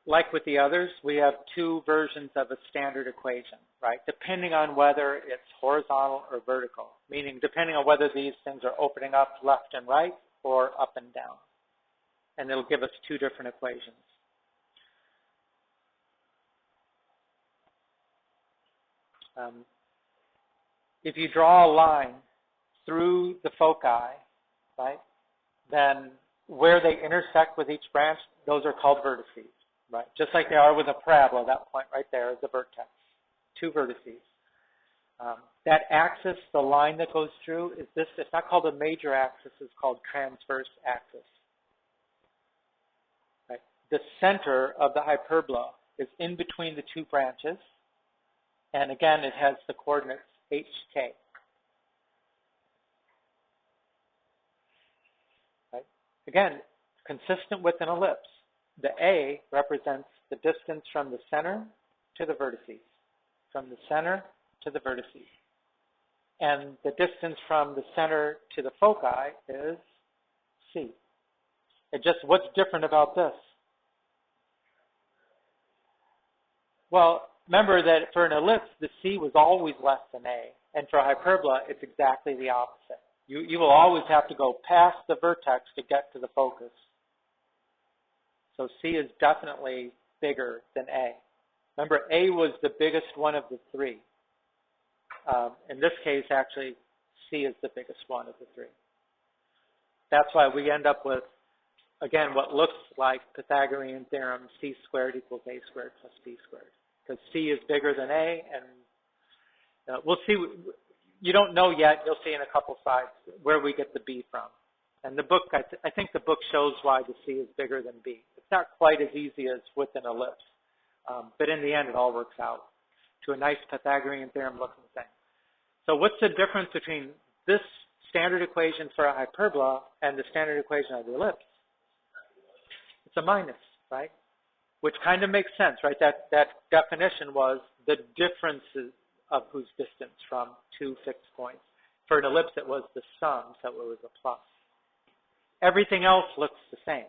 like with the others, we have two versions of a standard equation, right? Depending on whether it's horizontal or vertical, meaning depending on whether these things are opening up left and right or up and down. And it'll give us two different equations. If you draw a line through the foci, right, then where they intersect with each branch, those are called vertices, right? Just like they are with a parabola, that point right there is the vertex, two vertices. That axis, the line that goes through, is this, it's not called a major axis, it's called transverse axis. Right? The center of the hyperbola is in between the two branches, and again, it has the coordinates HK. Right? Again, consistent with an ellipse. The A represents the distance from the center to the vertices. From the center to the vertices. And the distance from the center to the foci is C. And just what's different about this? Well, remember that for an ellipse, the C was always less than A. And for a hyperbola, it's exactly the opposite. You will always have to go past the vertex to get to the focus. So C is definitely bigger than A. Remember, A was the biggest one of the three. In this case, actually, C is the biggest one of the three. That's why we end up with, again, what looks like Pythagorean theorem, C squared equals A squared plus B squared. Because C is bigger than A, and we'll see. You don't know yet. You'll see in a couple slides where we get the B from. And the book, I think the book shows why the C is bigger than B. It's not quite as easy as with an ellipse. But in the end, it all works out to a nice Pythagorean theorem looking thing. So what's the difference between this standard equation for a hyperbola and the standard equation of the ellipse? It's a minus, right? Which kind of makes sense, right? That definition was the differences of whose distance from two fixed points. For an ellipse, it was the sum, so it was a plus. Everything else looks the same.